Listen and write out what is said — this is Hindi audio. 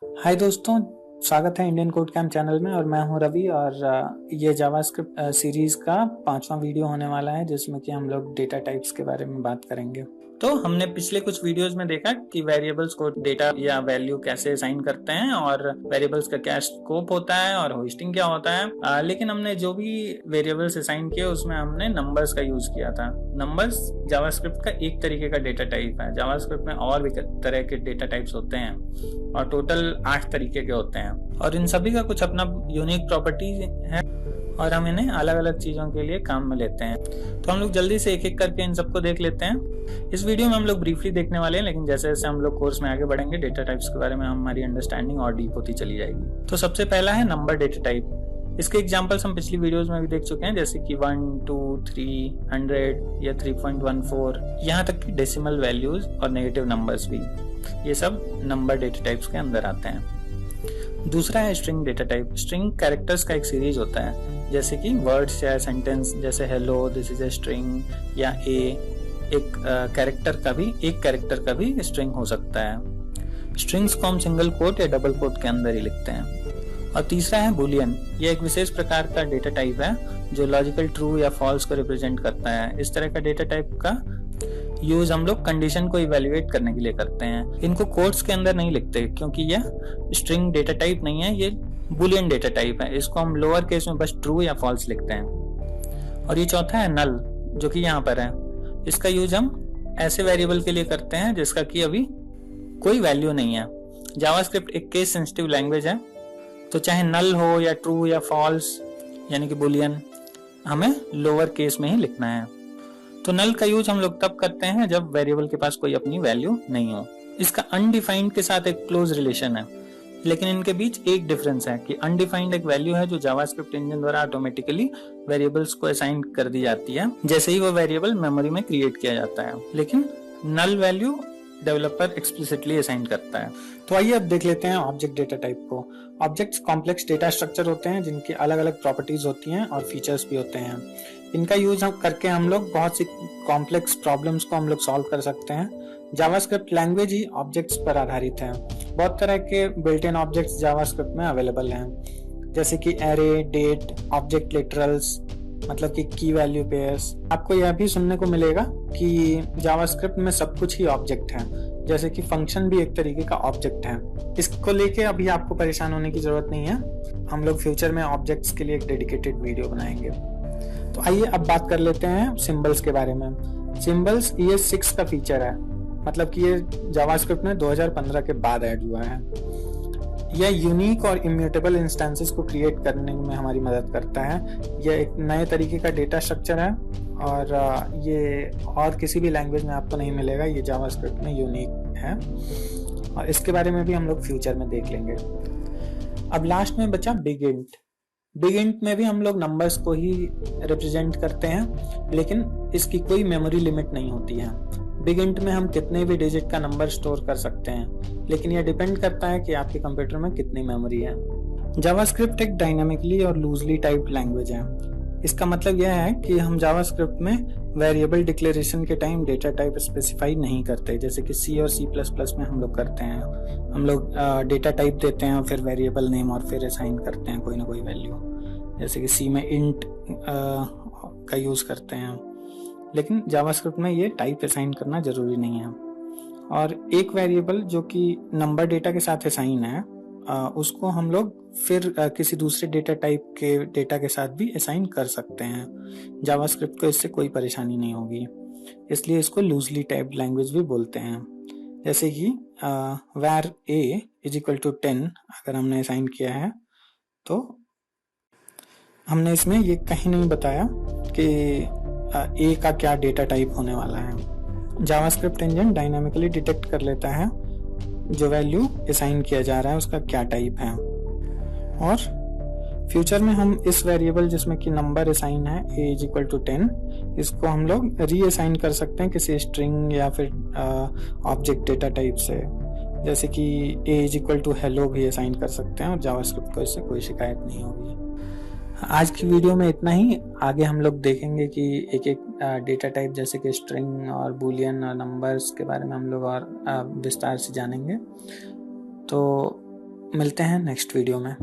हाय दोस्तों, स्वागत है इंडियन कोड कैम्प चैनल में। और मैं हूं रवि और ये जावास्क्रिप्ट सीरीज का 5वां वीडियो होने वाला है जिसमें कि हम लोग डेटा टाइप्स के बारे में बात करेंगे। तो हमने पिछले कुछ वीडियोस में देखा कि वेरिएबल्स को डेटा या वैल्यू कैसे असाइन करते हैं और वेरिएबल्स का क्या स्कोप होता है और होस्टिंग क्या होता है। लेकिन हमने जो भी वेरिएबल्स असाइन किए उसमें हमने नंबर्स का यूज किया था। नंबर्स जावास्क्रिप्ट का एक तरीके का डेटा टाइप है। जावास्क्रिप्ट में और भी तरह के डेटा टाइप्स होते हैं और टोटल 8 तरीके के होते हैं और इन सभी का कुछ अपना यूनिक प्रॉपर्टीज है और हम इन्हें अलग अलग चीजों के लिए काम में लेते हैं। तो हम लोग जल्दी से एक एक करके इन सबको देख लेते हैं। इस वीडियो में हम लोग ब्रीफली देखने वाले हैं, लेकिन जैसे जैसे हम लोग कोर्स में आगे बढ़ेंगे डेटा टाइप्स के बारे में हमारी अंडरस्टैंडिंग और डीप होती चली जाएगी। तो सबसे पहला है नंबर डेटा टाइप। इसके एग्जांपल्स हम पिछली वीडियोस में भी देख चुके हैं, जैसे कि 1, 2, 3, 100 या 3.14, यहाँ तक कि डेसिमल वैल्यूज और नेगेटिव नंबर्स भी, ये सब नंबर डेटा टाइप्स के अंदर आते हैं। दूसरा है string data type. String characters का एक सीरीज होता है, जैसे कि वर्ड्स या सेंटेंस, जैसे hello, this is a string, या एक कैरेक्टर का भी स्ट्रिंग हो सकता है। स्ट्रिंग्स को हम सिंगल कोट या डबल कोट के अंदर ही लिखते हैं। और तीसरा है बुलियन। यह एक विशेष प्रकार का डेटा टाइप है जो लॉजिकल ट्रू या फॉल्स को रिप्रेजेंट करता है। इस तरह का डेटा टाइप का यूज हम लोग कंडीशन को इवेल्युएट करने के लिए करते हैं। इनको कोट्स के अंदर नहीं लिखते क्योंकि यह स्ट्रिंग डेटा टाइप नहीं है, ये बुलियन डेटा टाइप है। इसको हम लोअर केस में बस ट्रू या फॉल्स लिखते हैं। और ये चौथा है नल, जो कि यहाँ पर है। इसका यूज हम ऐसे वेरिएबल के लिए करते हैं जिसका कि अभी कोई वैल्यू नहीं है। जावास्क्रिप्ट एक केस सेंसिटिव लैंग्वेज है, तो चाहे नल हो या ट्रू या फॉल्स यानी कि बुलियन, हमें लोअर केस में ही लिखना है। तो नल का यूज हम लोग तब करते हैं जब वेरिएबल के पास कोई अपनी वैल्यू नहीं हो। इसका अनडिफाइंड के साथ एक क्लोज रिलेशन है, लेकिन इनके बीच एक डिफरेंस है कि अनडिफाइंड एक वैल्यू है जो जावास्क्रिप्ट इंजन द्वारा ऑटोमेटिकली वेरिएबल्स को असाइन कर दी जाती है जैसे ही वो वेरिएबल मेमोरी में क्रिएट किया जाता है, लेकिन null value developer explicitly assign करता है। तो आइए अब देख लेते हैं ऑब्जेक्ट डेटा टाइप को। ऑब्जेक्ट्स कॉम्प्लेक्स डेटा स्ट्रक्चर होते हैं जिनकी अलग अलग प्रॉपर्टीज होती हैं और फीचर्स भी होते हैं। इनका यूज करके हम लोग बहुत सी कॉम्प्लेक्स प्रॉब्लम्स को हम लोग सॉल्व कर सकते हैं। जावास्क्रिप्ट लैंग्वेज ही ऑब्जेक्ट्स पर आधारित है। बहुत तरह के बिल्ट इन ऑब्जेक्ट्स जावास्क्रिप्ट में अवेलेबल हैं, जैसे कि एरे, डेट, ऑब्जेक्ट लिटरल्स मतलब कि की वैल्यू पेयर्स। आपको यह भी सुनने को मिलेगा कि जावास्क्रिप्ट में सब कुछ ही ऑब्जेक्ट है, जैसे कि फंक्शन भी एक तरीके का ऑब्जेक्ट है। इसको लेके अभी आपको परेशान होने की जरूरत नहीं है, हम लोग फ्यूचर में ऑब्जेक्ट्स के लिए एक डेडिकेटेड वीडियो बनाएंगे। तो आइए अब बात कर लेते हैं सिंबल्स के बारे में। सिंबल्स ES6 का फीचर है, मतलब कि ये जावास्क्रिप्ट में 2015 के बाद ऐड हुआ है। यह यूनिक और इम्यूटेबल इंस्टेंसेस को क्रिएट करने में हमारी मदद करता है। यह एक नए तरीके का डेटा स्ट्रक्चर है और ये और किसी भी लैंग्वेज में आपको नहीं मिलेगा। ये जावास्क्रिप्ट में यूनिक है और इसके बारे में भी हम लोग फ्यूचर में देख लेंगे। अब लास्ट में बचा बिग इंट। बिग इंट में भी हम लोग नंबर्स को ही रिप्रेजेंट करते हैं, लेकिन इसकी कोई मेमोरी लिमिट नहीं होती है। बिग इंट में हम कितने भी डिजिट का नंबर स्टोर कर सकते हैं, लेकिन यह डिपेंड करता है कि आपके कंप्यूटर में कितनी मेमोरी है। जावास्क्रिप्ट एक डायनामिकली और लूजली टाइप्ड लैंग्वेज है। इसका मतलब यह है कि हम जावास्क्रिप्ट में वेरिएबल डिक्लेरेशन के टाइम डेटा टाइप स्पेसिफाई नहीं करते, जैसे कि C और C++ में हम लोग करते हैं। हम लोग डेटा टाइप देते हैं और फिर वेरिएबल नेम और फिर असाइन करते हैं कोई ना कोई वैल्यू, जैसे कि C में इंट का यूज करते हैं। लेकिन जावास्क्रिप्ट में ये टाइप असाइन करना जरूरी नहीं है। और एक वेरिएबल जो कि नंबर डेटा के साथ असाइन है, उसको हम लोग फिर किसी दूसरे डेटा टाइप के डेटा के साथ भी असाइन कर सकते हैं। जावास्क्रिप्ट को इससे कोई परेशानी नहीं होगी, इसलिए इसको लूजली टाइप्ड लैंग्वेज भी बोलते हैं। जैसे कि var a = 10 अगर हमने असाइन किया है, तो हमने इसमें ये कहीं नहीं बताया कि a का क्या डेटा टाइप होने वाला है। जावास्क्रिप्ट इंजन डायनामिकली डिटेक्ट कर लेता है जो वैल्यू असाइन किया जा रहा है उसका क्या टाइप है। और फ्यूचर में हम इस वेरिएबल जिसमें कि नंबर असाइन है a = 10, इसको हम लोग रीअसाइन कर सकते हैं किसी स्ट्रिंग या फिर ऑब्जेक्ट डेटा टाइप से, जैसे कि a = hello भी असाइन कर सकते हैं और जावास्क्रिप्ट को इससे कोई शिकायत नहीं होगी। आज की वीडियो में इतना ही। आगे हम लोग देखेंगे कि एक एक डेटा टाइप जैसे कि स्ट्रिंग और बूलियन और नंबर्स के बारे में हम लोग और विस्तार से जानेंगे। तो मिलते हैं नेक्स्ट वीडियो में।